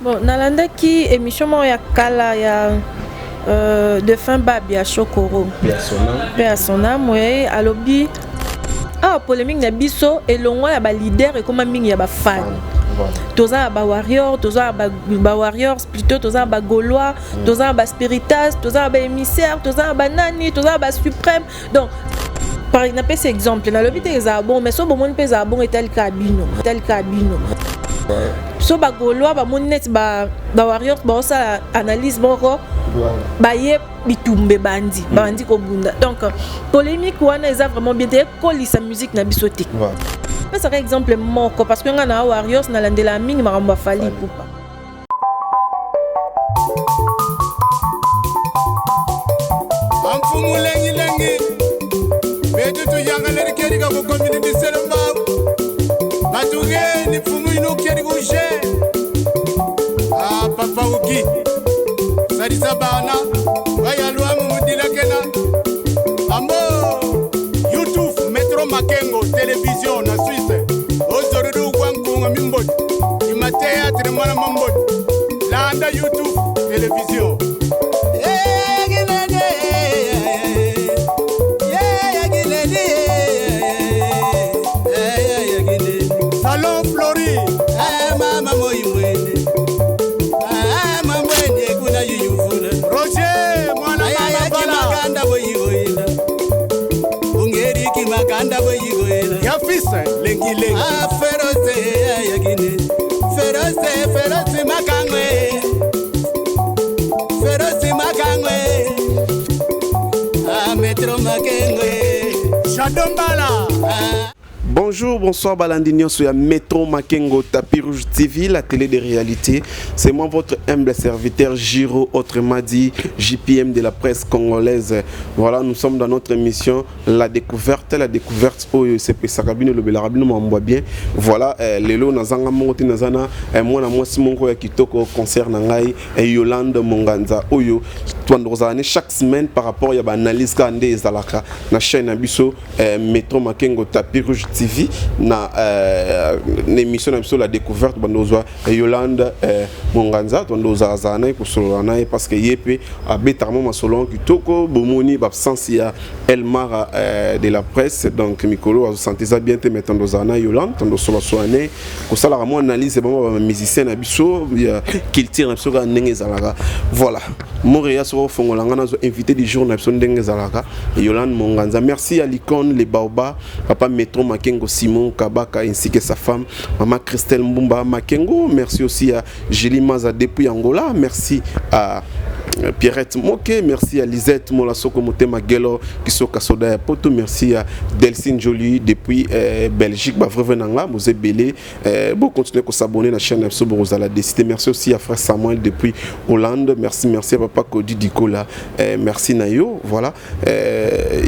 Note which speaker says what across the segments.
Speaker 1: Bon, nalanda ki émission mo ya kala ya de fin babi ya Chokoro. Persona moye alobi polémique na biso elongo ya ba leader et comme mingi ya ba fan. Toza ba warrior, toza ba warriors plutôt toza ba gaulois, toza ba spiritas, toza ba émissaire, toza ba nani, toza ba suprême. Donc par exemple cet exemple na lobi te za bon mais so bon mon pe za bon et tel cabino. So ba gaulois ba mon net ba warriors ba ça analyse moko ba ye bitumbe bandi ko bunda. Donc polémique wana eza vraiment bien te coller sa musique na bisotique. C'est un exemple moko parce que on a warriors na landela mingi maramba fali poupa.
Speaker 2: Amfumu lengi betu tu yanga le keri ka ko community selamba batuge ni fumu ino keri ko je papa uki sadi sabana baya lwa mu mudila kena ambo YouTube Metro Makengo télévision na Suisse ozorudu kwangu mimbo imatea tremana mambo landa YouTube télévision Salon Flori mama moyimwene mamwene kuna yuyufuna Roger mwana mama bala makanda boyigoyina ungeri ki makanda boyigoyina yafisa lengi feroze yagine feroze makangwe Metro Makengwe Chadombala.
Speaker 3: Bonjour, bonsoir Balandinion sur la Metro Makengo Tapis Rouge TV, la télé de réalité. C'est moi votre humble serviteur Giro, autrement dit JPM de la presse congolaise. Voilà, nous sommes dans notre émission La Découverte. Oh, c'est Pesakabine le Belarabine m'envoie bien. Voilà, Lelo Nazanga Monti Nazana, moi na moi Simon Koya Kitoko concert Nangai et Yolande Monganza Oyo. Chaque semaine par rapport à l'analyse Kandé Zalaka, na chaîne Abisso Metro Makengo Tapis Rouge TV. Na l'émission sur la découverte bandoza Yolande Monganza bandoza zana ko solana parce que yepe abetarmo masolon kitoko bomoni absence ya Elmar de la presse donc mikolo a senti ça bien te metando zana Yolande tondo solo soane ko sala mo analyse ba musicien na biso qu'il tire na biso ga ndenge zalaka voilà Montréal so fongolanga na zo invité du jour na biso ndenge zalaka Yolande Monganza merci à l'icône les baobas papa Metro Makengo Simon Kabaka ainsi que sa femme maman Christelle Mbumba Makengo. Merci aussi à Julie Maza depuis Angola. Merci à Pierrette Moke, merci à Lisette Molasoko Motema Gelo Kisoka Soda Poto, merci à Delcine Jolie depuis Belgique, Bavrevenanga, Mosé Belé. Bon, continuez à s'abonner à la chaîne Absolu Rosala Décidé. Merci aussi à frère Samuel depuis Hollande. Merci à papa Cody Dicola. Merci Nayo. Voilà.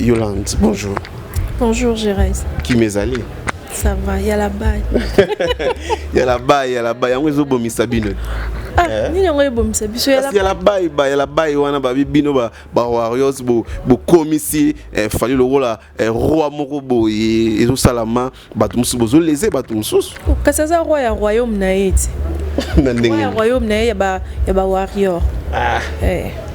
Speaker 3: Yolande, bonjour.
Speaker 1: Bonjour Gérès.
Speaker 3: Qui m'est allé?
Speaker 1: Ça va, il y a la baille.
Speaker 3: Il y a la baille. On est au bon Sabine.
Speaker 1: Ni on est bon Sabine.
Speaker 3: Il y a la baille. On a bino ba warriors bo commissi fallu le rôle roi moko et tout salama batumsu bozo lese batumsu.
Speaker 1: Kasaza roi ya royaume na eti. Na royaume na ya ba warrior.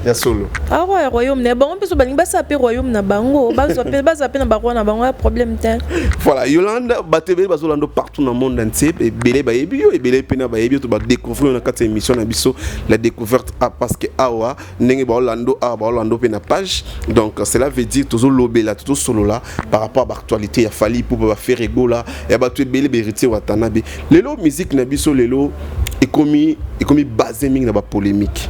Speaker 3: Ya solo.
Speaker 1: Roi royaume na bango peso balingi basa pe royaume na bango basa pe na roi na bango problème te.
Speaker 3: Voilà, Yolande batebe bazolando partout dans le monde entier et belé ba yebi et belé pena ba yebi to ba découvrir na quatre émission na biso la découverte parce que awa ndenge ba Orlando pena page donc cela veut dire toujours lobela tout solo là par rapport à l'actualité ya fali pour ba faire rigola ya ba tout belé berité watanabe lelo musique na biso lelo et comme basé mingi na ba polémique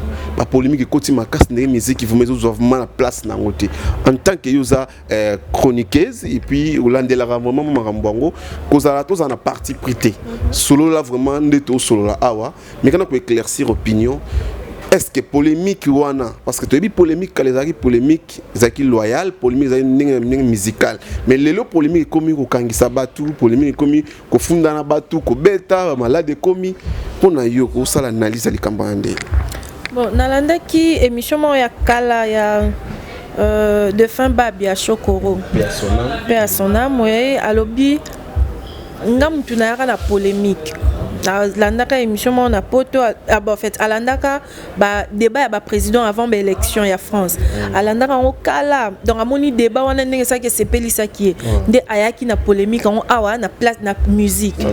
Speaker 3: côté ma casse de musique qui vous met ouvertement la place na ngote en tant que user chroniqueuse et puis Hollande la vraiment marambango kozala tous en partie prité solo là vraiment ndeto solo là awa mais quand on peut éclaircir opinion est-ce que polémique wana parce que tu dis polémique quand les ari polémique zaki loyal polémique zaki musical mais lelo polémique comme ko kangisa batu polémique comme ko funda na batu ko beta malade comme pona yo ko sala analyse likambande.
Speaker 1: Bon, nalanda ki émission mo ya kala ya de fin babi ya Chokoro. Persona moye alobi ngam tunara la polémique. alandaka émission mo na poto en fait alandaka ba débat ya ba président avant ba élection ya France alandaka ngo kala donc amoni débat wana ndenge ça que sepelisa ki nde ayaki na polémique ngo awa na place na musique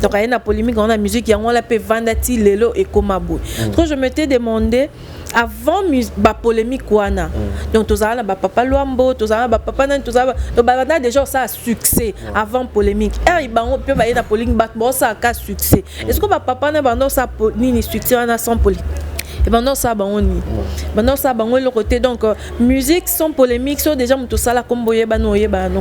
Speaker 1: donc ayaki na polémique na musique yango la pe vandati lelo et komabo donc je m'étais demandé avant ba polémique wana donc tozala ba papa Luambo tozala ba papa nan tozala donc ba déjà ça a succès avant polémique et bango pe ba na polémique ba ça a succès est-ce que ba papa na bando ça ni succès wana sans polémique et ben non ça bango ni maintenant ça bango le côté donc musique sans polémique so déjà muto sala komboye ba no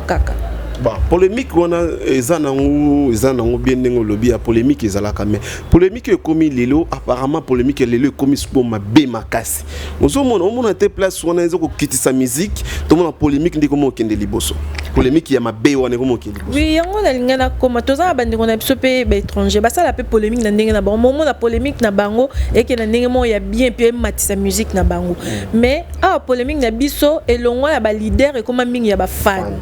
Speaker 1: kaka.
Speaker 3: Bon, polémique on a ezanango bien nengo lobby a polémique ezalaka mais polémique komi lelo apparemment polémique lelo komi pour ma be makasi ozo mona te place on a ezoko kitisa musique to mona polémique ndiko mo kende liboso polémique ya mabe wana ko mo kende liboso
Speaker 1: oui yango na lingana koma toza bandi kona biso pe ba étranger ba sala pe polémique na ndenge na bango momo na polémique na bango et que na ndenge mo ya bien puis matisa musique na bango mais polémique na biso elongo ya ba leader et comme mingi ya ba fan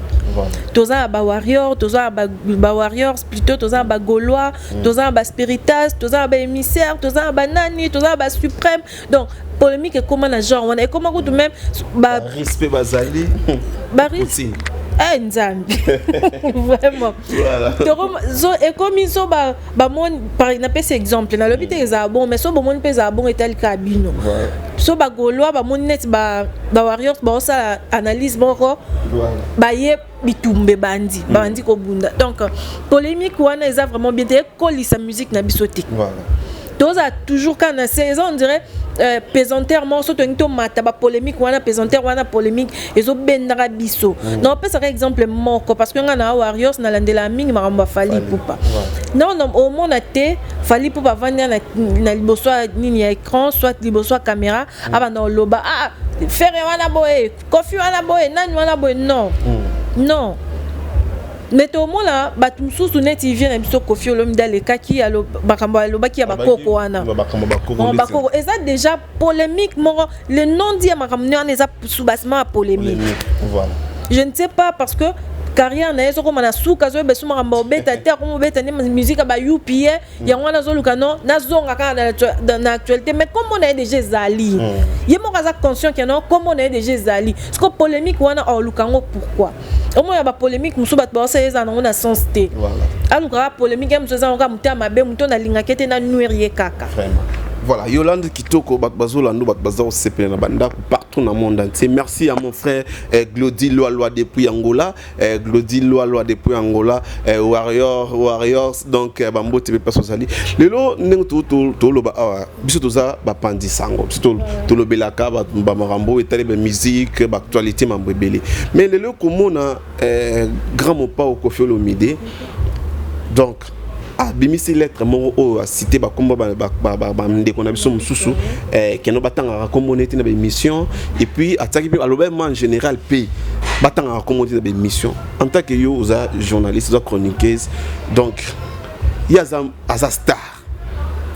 Speaker 1: toza ba warrior toza ba warriors plutôt toza ba gaulois toza ba spiritas toza ba émissaire toza ba nani toza ba suprême donc polémique et comment na genre on est comment tout même ba
Speaker 3: respect bazali
Speaker 1: ba Nzambi vraiment voilà et comme ils sont ba mon par exemple cet exemple na l'hôpital est bon mais so bon pesa bon et tel cabino so ba gaulois ba mon net ba warriors ba ça analyse bon ba ye bitumbe bandi ko bunda donc polémique wana est vraiment bien te coller sa musique na bisotique voilà tous a toujours quand na saison on dirait pesanteur morceau to mata ba polémique wana pesanteur wana polémique ezo bendara biso non pas ça exemple moko parce que nga na warriors na landela mingi maramba fali poupa non au monde te fali poupa vanda na liboso nini ya écran soit liboso caméra aba na loba faire wana boye kofi wana boye nani wana boye non mais tout le monde là batumsusu net il vient na biso Koffi Olomide le kaki alo bakambo aloba ki ya bakoko wana bakoko et ça déjà polémique moro le nom dit makambo wana eza sous-bassement polémique voilà je ne sais pas parce que carrière na yeso comme na suka zo beso makambo beta terre comme beta ni musique ba UPA ya wana zo lukano na zonga kana dans actualité mais comme on est déjà zali yemo kaza conscient que non comme on est déjà zali parce que polémique wana lukango pourquoi au moins ba polémique musu bat ba ça eza na sens té voilà aluka polémique musu za nga muta mabe muto na linga kete na nuerie kaka
Speaker 3: vraiment. Voilà, Yolande Kitoko, Batbazolando, Batbazao, CPN, Banda, partout dans le monde entier. Merci à mon frère Glody Loa depuis Angola, Glody Loa depuis Angola, Warriors, donc Bambo TV Personnali. Le lot, tout le bas, bisotoza, Bapandi Sango, tout le belaka, Bamarambo, et telle musique, actualité, Mambébélé. Mais le lot, comme on a grand mot pas au Koffi Olomide, donc. Bimisi lettre mo cité ba komba ba ndeko na biso mususu keno batanga communauté na ba émission et puis ataki pe aloba en général pe batanga communauté na ba émission en tant que yo za journaliste za chroniqueuse donc il y a za star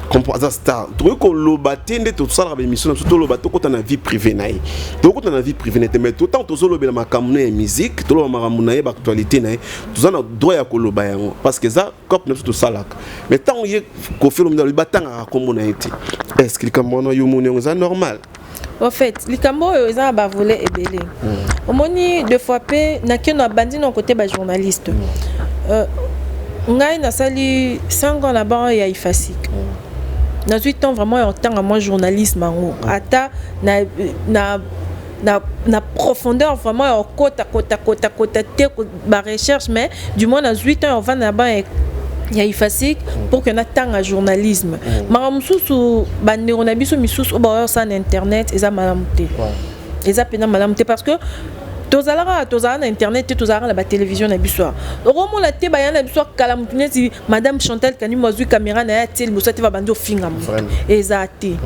Speaker 3: comprends za star tu ko loba tende to sala ba émission surtout loba to ko na vie privée naï to ko na vie privée mais tout temps to zo loba ma kamune musique to loba makamuna na ba actualité naï to za na droit ya ko loba yango parce que ça cop na tout sala mais tant y ko film dans le batanga komona été est-ce que kamona yo moni ça normal
Speaker 1: en fait les cambo eza ba voler ebele omoni deux fois pe na keno bandi non côté ba journaliste ngai na sali 5 ans là-bas ya ifasik na 8 ans vraiment en tant que moi journalisme en ata na profondeur vraiment en côte ba recherche mais du moins na 8 ans on va là-bas il y a ifasik pour que na tanga journalisme maramususu bande on a biso misusu ba ça na internet eza malamute eza pena malamute parce que tozala na internet tozala na ba télévision na biso romo la te ba yana biso kala mutuneti madame Chantal Kanimba zui caméra na ya tel bosa te va bando finga ezati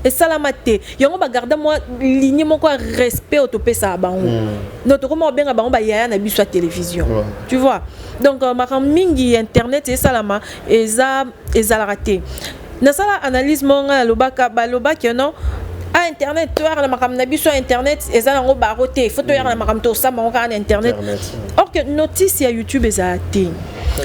Speaker 1: et salamate yango ba garda moi ligne moko respect autopesa bango notre romo benga bango ba ya na biso télévision tu vois donc ma mingi internet et salama eza raté na sala analyse monga lobaka baloba que non internet to na makam na biso internet eza ngo baroté photo ya na makam to sa monga na internet or que notice ya YouTube eza té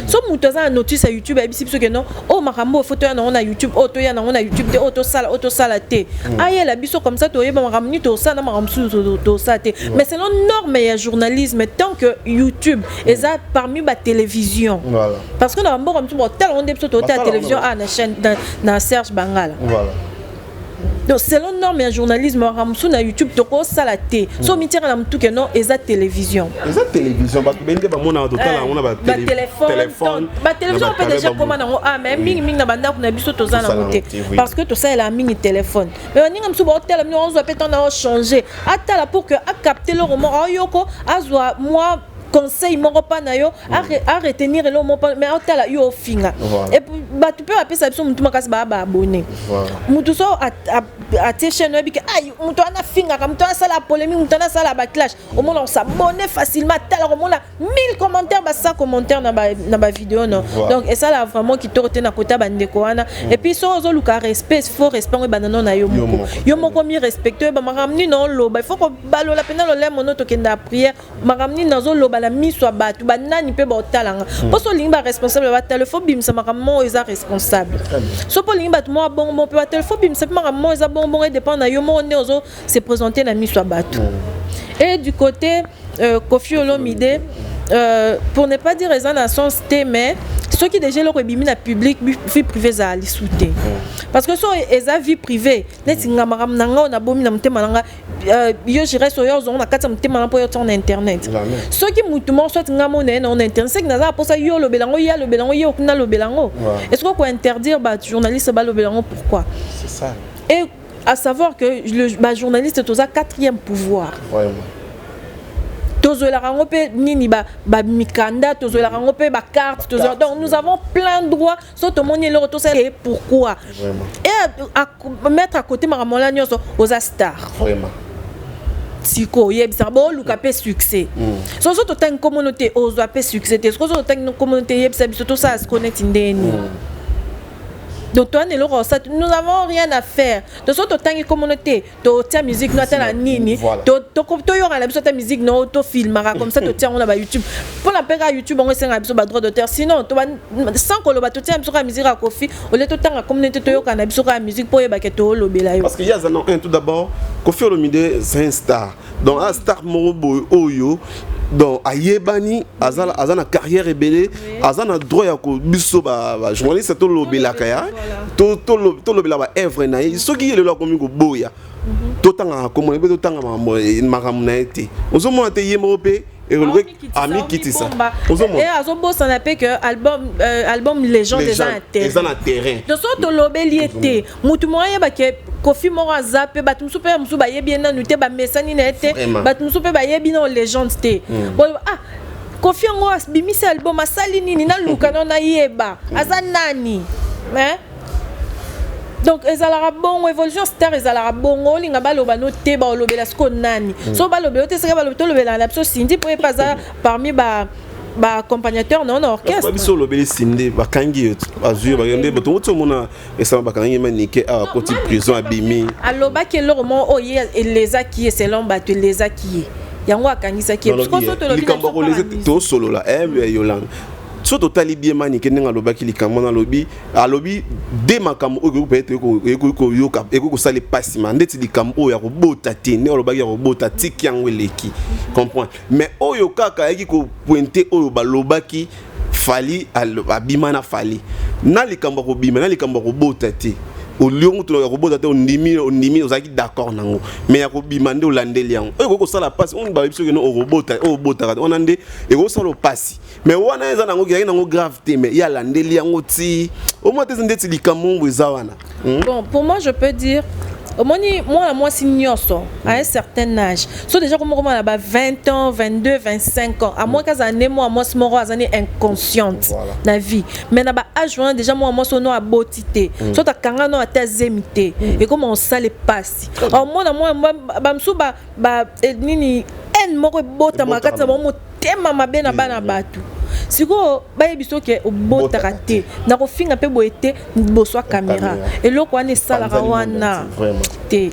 Speaker 1: so mutu aza na notice ya YouTube ayebisi biso ke non o makambo photo ya nango na YouTube o toya nango na YouTube te o tosala te ayela biso comme ça toyeba makambo ni tosala na makambo mosusu tosala te mais selon norme ya journalisme tant que YouTube eza parmi ba télévision parce que na mboka mtu botala on biso totala télévision na chaîne na Serge Bangala donc selon norme ya journalisme makambo na YouTube toko sala te so mitira na mtu ke non eza télévision
Speaker 3: ba bende ba mona totala on a ba téléphone
Speaker 1: ba télévision on peut déjà comment nango mais mingi na banda kuna biso tozana moté parce que to ça la mingi téléphone mais ninga msu ba hôtel mi on zo peut on a changé atala pour que a capter le roman ayoko azwa moi conseil moko pa na yo à retenir le mot mais atala yo finga et bah tu peux appeler ça biso mutu makasi ba abonné mutu so a te chaîne web que ay mutu ana finga comme toi ça la polémique mutu ana ça la backlash au moins on s'abonne facilement tala au moins 1000 commentaires ba 100 commentaires na ba vidéo non donc et ça là vraiment qui te na kota bandeko wana et puis so zo luka respect faut respect ba non na yo moko mi respecter ba maramni non lo ba il faut ko balola pena lo le mono to kenda prière maramni nazo lo la mise soit battu ba nani pe ba talanga parce que limba responsable ba téléphone bim ça makammo eza responsable so po limba moi bon pe ba téléphone bim ça makammo eza bon dépend na yo mo ne ozo se présenter na mise soit battu et du côté Koffi Olomide pour ne pas dire raison dans son sté mais ceux qui déjà leur bimi na public vie privée za ali souté parce que so eza vie privée neti ngamaram nanga na bomi na mtema nanga yo j'irai so yo zo na kata mtema na po yo ton internet ceux qui mutumo soit ngamo na internet c'est que na pour ça yo lo belango ya lo belango yo kuna lo belango est-ce qu'on peut interdire ba journaliste ba lo belango pourquoi
Speaker 3: c'est ça
Speaker 1: et à savoir que le journaliste est au 4e pouvoir
Speaker 3: vraiment
Speaker 1: tozola rango pe nini ba mikanda tozola rango pe ba carte tozola donc nous avons plein de droits so to moni le retour c'est pourquoi vraiment et à mettre à côté maramola nyoso aux stars
Speaker 3: vraiment
Speaker 1: siko yebisa bo luka pe succès so to tan communauté aux pe succès te so to tan communauté yebisa biso to ça se connecte ndeni donc toi nous avons rien à faire de sorte tant que communauté to tia musique no tala nini to yo la biso ta musique no to filmera comme ça to tia on a ba YouTube pour la pega YouTube on senga biso ba droit d'auteur sinon to sans que le ba to tia biso ka musique à Koffi au lieu to tanga communauté to yo kana biso ka musique pour ba ke to lobela yo
Speaker 3: parce que y a un tout d'abord Koffi Olomide c'est un star donc un star morobo oyo donc ayebani azana carrière rebelle azana droit ya ko biso ba journaliste to lobela kaya to lobela ba œuvre na ye soki yele lo komi ko boya to tanga ko mo to tanga makamuna ete ozomona te yemo pe ami kitisa
Speaker 1: et azobo ça n'appelle que album légende des
Speaker 3: terrain
Speaker 1: de sorte lobeli était mutu moya ba ke Koffi mora zape batu musu pe musu ba yebi na nute ba mesani na ete batu musu pe ba yebi na légende te Koffi ngo bimi ce album asali nini na luka na yeba azanani hein donc ezalaka bon évolution star ezalaka bon olinga baloba no te ba lobela sko nani so balobela te seka baloba to lobela na biso sindi po epaza parmi ba accompagnateur non orchestre
Speaker 3: ba biso lobeli sindi bakangi azui ba yende bato to mona esama bakangi manike a côté prison abimi
Speaker 1: aloba ke lormo oye les acquis selon bato les acquis yango akangisa ki parce que to lobeli
Speaker 3: to solo la yolang so totali bien manike nenga lobaki likambo na lobi alobi de makambo oyo peut-être ko yoka ko sale passima ndeti likambo oyo ya kobota te ne lobaki ya kobota tiki yango eleki comprendre mais oyo kaka yaki ko pointer oyo balobaki fali abima na fali na likambo ko bima na likambo ko bota te au lieu to ya kobota te ondimi ozaki d'accord nango mais ya kobima nde olandeli yango oyo ko sala passe on ba biso ke no robota on ande e ko sala passe mais wana eza nango ki nango grave te mais ya landeli yango ti au moins te ndeti likambo eza wana
Speaker 1: bon pour moi je peux dire moi signoso à un certain âge so déjà comme là bas 20 ans 22 25 ans à moins qu'à année moi moro azani inconsciente la vie mais na ba âge déjà moi sono a botité so ta kanga no ata zemité et comment on ça les passe moi bamsu ba nini en moko bota makata mo tema mabe na bana batu siko bayebiso ke obotaka te na kofinga pe boete boswa caméra eloko wana esalaka wana te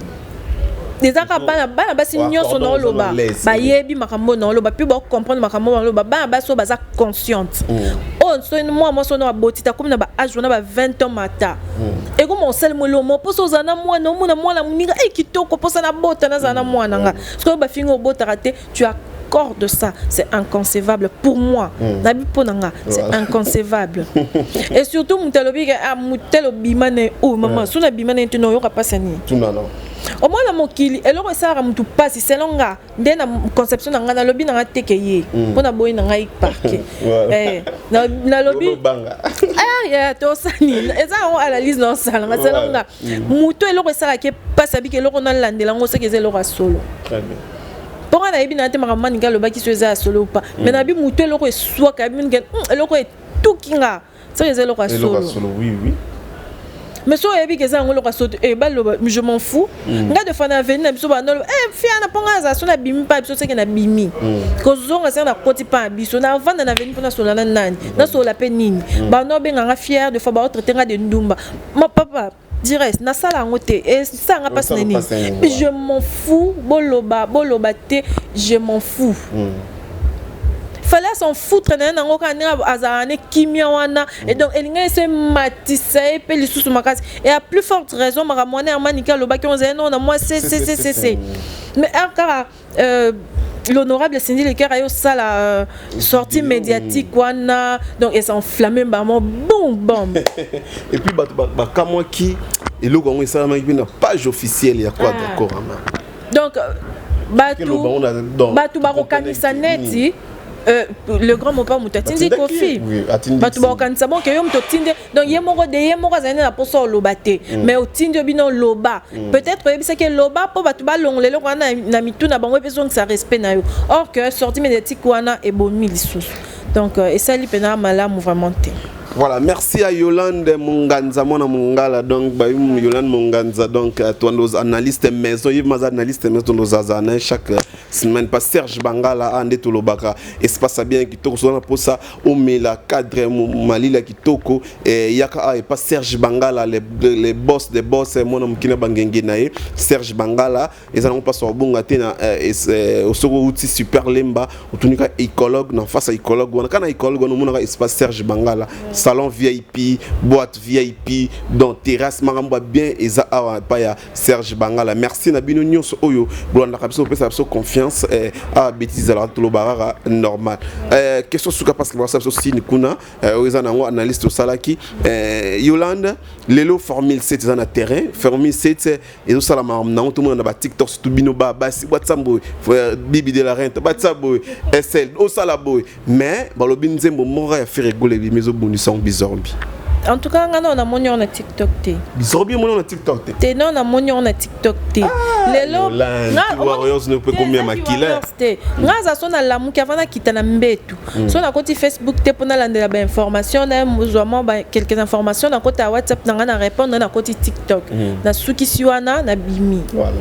Speaker 1: des aka bana basi nyonso na loba ba yebi makambo na loba puis ba comprendre makambo na loba bana baso baza consciente on so moi so na botita comme na ba âge na ba 20 ans mata et comme on sel molo mo poso zana mwana mona mwana muninga e kitoko posa na bota na zana mwana nga so ba fingo bota raté tu as corps de ça, c'est inconcevable pour moi. C'est inconcevable. Et surtout, Moutelobi, Moutelobimane ou maman, si on a bimane, tu n'auras pas sani. Au moins, la mokili, et l'on ça ramtou pas si c'est longa. Dès la conception d'un gana lobby n'a tekeye. Pour na boy n'a parqué. Na lobby. Ah, ya to sani. Et ça on analyse dans ça. C'est longa. Mouto et l'on ça qui passe à bique l'on a landé l'on sait que c'est l'on solo. Très bien. Pour un aïbi n'a été maman ni galoba qui se faisait à solo ou pas. Mais n'a bu mouto l'on est soit cabine l'on est tout kinga. Ça c'est l'on solo.
Speaker 3: Oui oui.
Speaker 1: Mais so yebi que ça ngolo kasoto je m'en fous nga de fana venir na biso ba no fia na ponga za so na bimi pa biso seke na bimi ko zonga sa na koti pa biso na vanda na venir pona sola na nani na sola pe nini ba no benga nga fier de fois ba traiter nga de ndumba ma papa direct na sala ngote et ça nga passe nini je m'en fous boloba te je m'en fous. Fallait s'en foutre na ngoka na azane kimia wana et donc elinga se matisa et pe lisusu makasi et à plus forte raison maramone amanika loba ki on zeno na moi c'est mais car l'honorable Cindy Leker a eu ça la sortie médiatique wana donc et s'enflammer bam boum
Speaker 3: et puis bah comme qui et le gongo ça na page officielle il y a quoi d'accord
Speaker 1: donc batu barokanisa neti le grand mon père Moutatindi Kofi batu ba kanisa bon que yo mutotinde donc yemoko zane na poso lobate mais otinde bino loba peut-être c'est que loba po batu ba longle lo kana na mituna bango besoin que ça respect na yo or que sortie médiatique wana e bomi lisusu donc et ça li pena malamu vraiment te.
Speaker 3: Voilà, merci à Yolande Munganza, mon Mungala, donc Yolande Munganza, donc toi nos analystes maison, il m'a analyste maison nos azana chaque semaine pas Serge Bangala ande tout le baka espace bien qui toko sur pour ça au la cadre malila qui toko et yaka et pas Serge Bangala les boss des boss mon homme qui na bangengi nae Serge Bangala et ça non pas sur bonga tena au soko outil super lemba utunika écologue na face à écologue on kana écologue on monaka espace Serge Bangala salon VIP, boîte VIP, donc terrasse maramba bien et ça pas ya Serge Bangala. Merci na bino nyonso oyo bolanda kabiso pesa biso confiance à bêtise la tout le barara normal. Question suka parce que ça aussi ni kuna oza na analyste au salaki Yolande lelo formule 7 na terrain formule 7 et au sala na tout le monde na TikTok surtout bino ba si WhatsApp bibi de la rente WhatsApp SL au sala boy mais balobi nzembo mora ya faire rigoler les maisons bonus Bizorbi.
Speaker 1: En tout cas, on a moni on a TikTok té.
Speaker 3: Bizorbi on a TikTok té.
Speaker 1: Té non on a moni on a TikTok té. Lelo.
Speaker 3: Warriors ne peut combien maquiller.
Speaker 1: Ngaza sona la muki avana kitana mbetu. So na côté Facebook té pona landela ba information na muzwama ba quelques informations na côté WhatsApp na répondre na côté TikTok. Na suki siwana na bimi. Voilà.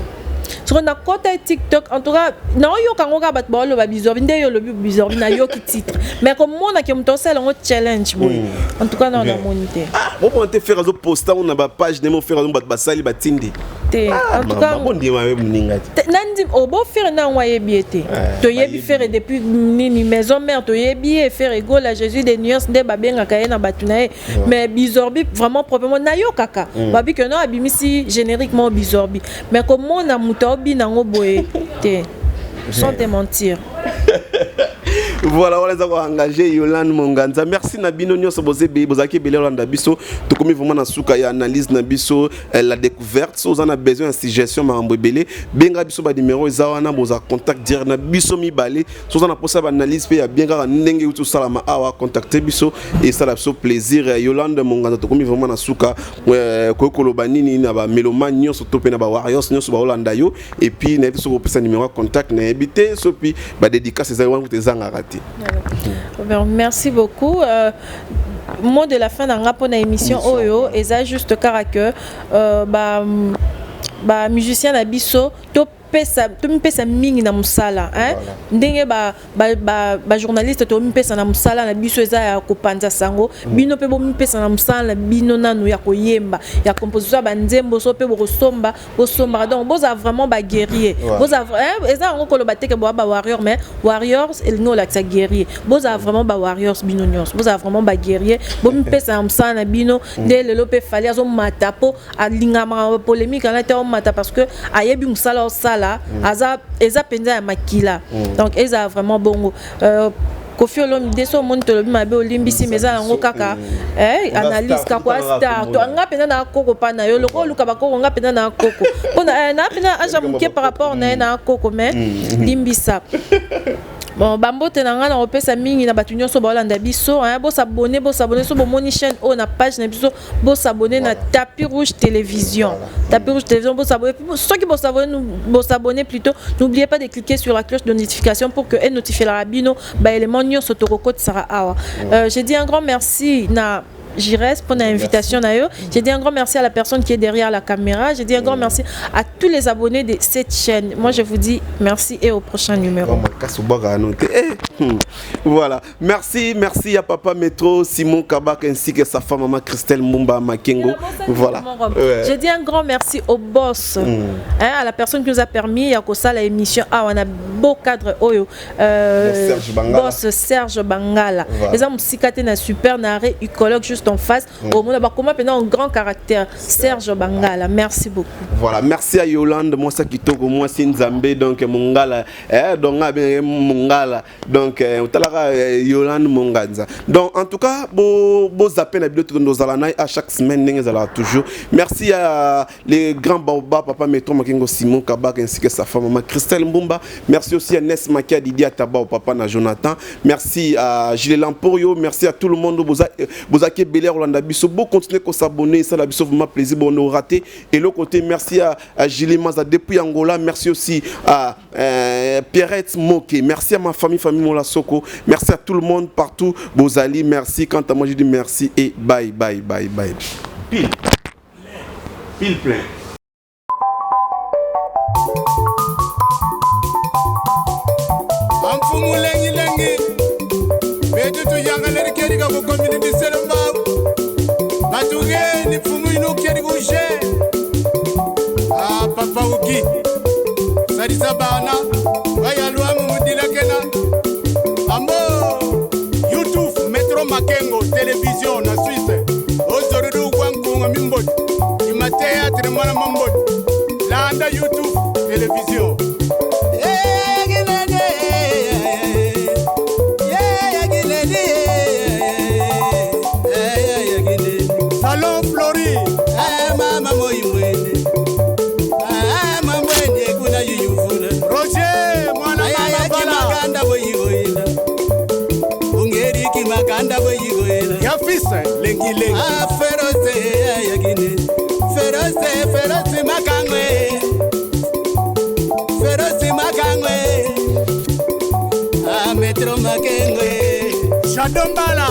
Speaker 1: Sur na côté TikTok en tout cas na yo kangoka bat ba lo ba bizorbi nde yo lo bizorbi na yo ki titre mais comme on a qui me tonsel on challenge boy en tout cas na on a monité
Speaker 3: bon on te faire zo poster on a ba page de mo faire zo bat sali batindi
Speaker 1: en tout cas
Speaker 3: bon di ma mninga
Speaker 1: nandi o bo faire na wa yebiete to yebi faire depuis nini maison mère to yebi faire ego la Jésus des nuances de babenga kaye na batuna mais bizorbi vraiment proprement na yo kaka babi que non abimisi génériquement bizorbi mais comme on a mutobi nango boye te sans te mentir.
Speaker 3: Voilà, on les a engagés Yolande Munganza. Merci Nabino Nyos Bozebe, Bozaki Belolanda Biso. Tout comme vraiment na souka ya analyse Nabiso la découverte. Si on a besoin de suggestion Mambo Belé, benga biso ba numéro izawana boza contact dire na biso mi balé. Si on a posé ba analyse pe ya bien ga ndenge utu salama awa contacter biso et ça la biso plaisir Yolande Munganza. Tout comme vraiment na souka ko koloba nini na ba mélomane nyos to pe na ba warriors nyos ba Holanda yo et puis na biso ko pesa numéro contact na habité so puis ba dédicace za wan ko te zanga raté.
Speaker 1: Merci beaucoup. Mot de la fin d'un rapport d'émission Oyo et ça juste car que musicien Abisso top pesa mingi na musala hein ndenge ba journaliste to mi pesa na musala na biso eza ya kopanza sango bino pe bo mi pesa na musala bino nanu ya koyemba ya composition ba nzembo so pe bo somba donc boza vraiment ba guerrier boza eza ngo koloba teke bo ba warrior mais warriors el no la sa guerrier boza vraiment ba warriors bino nyos boza vraiment ba guerrier bo mi pesa na musala na bino de lelo pe fali azo matapo alingama polémique na te o mata parce que ayebi musala o sala eza penza ya makila donc eza vraiment bongo Kofi Olomide deso monto lobi mabe olimbisi meza yango kaka analyse ka kwa star to nga pena na koko pa na yo loko luka ba koko nga pena na koko pona na pena aja muke par rapport na koko mais limbisa. Bon, bambote na nga na opesa mingi na batu nyonso ba olanda biso bo s'abonner so bo moni chaîne o na page na biso bo s'abonner na Tapis Rouge Télévision. Tapis Rouge Télévision bo s'abonner ceux qui bo s'abonner plutôt n'oubliez pas de cliquer sur la cloche de notification pour que elle notifie la rabino ba élément nyonso to kokoti sara awa. J'ai dit un grand merci na Jires pour l'invitation d'ailleurs. J'ai dit un grand merci à la personne qui est derrière la caméra. J'ai dit un grand merci à tous les abonnés de cette chaîne. Moi, je vous dis merci et au prochain numéro.
Speaker 3: Voilà. Merci à Papa Métro, Simon Kabak ainsi que sa femme maman Christelle Mumba Makengo. Voilà.
Speaker 1: J'ai dit un grand merci au boss, à la personne qui nous a permis à ça l'émission. On a beau cadre Oyo. Boss Serge Bangala. Les hommes psychiatres na super narré écologue juste en face au monde comment pendant un grand caractère Serge Bangala. Merci beaucoup.
Speaker 3: Voilà, merci à Yolande moi ça qui toko moi c'est Nzambe donc Mongala donc Mongala donc Yolande Monganza. Donc en tout cas bo zapper la vidéo nos alana à chaque semaine n'engala toujours. Merci à les grands Baoba Papa Métro Makengo Simon Kabak ainsi que sa femme maman Christelle Mbumba. Merci aussi à Ness Makia Didier Taba au papa na Jonathan. Merci à Gilles Lamporio, merci à tout le monde Bozake Belair Rolanda Bisso, bon continuer à s'abonner, ça la Bisso vraiment plaisir bon nous raté. Et l'autre côté merci à Gilles Maza depuis Angola, merci aussi à Pierrette Moké, merci à ma famille Mola Soko, merci à tout le monde partout, Bozali, merci. Quant à moi je dis merci et bye. Pile plein.
Speaker 2: Papa Uki Sadisa Bana Vayalwa Mumudila Kena Ambo YouTube Metro Makengo Télévision na Suisse Ozorudu Wankunga Mimbot Imatea Tremana Mambot Landa YouTube Télévision Salon Flori Mama Moimwene Yafisa lengi feroze makangwe Metro Makengwe Shadombala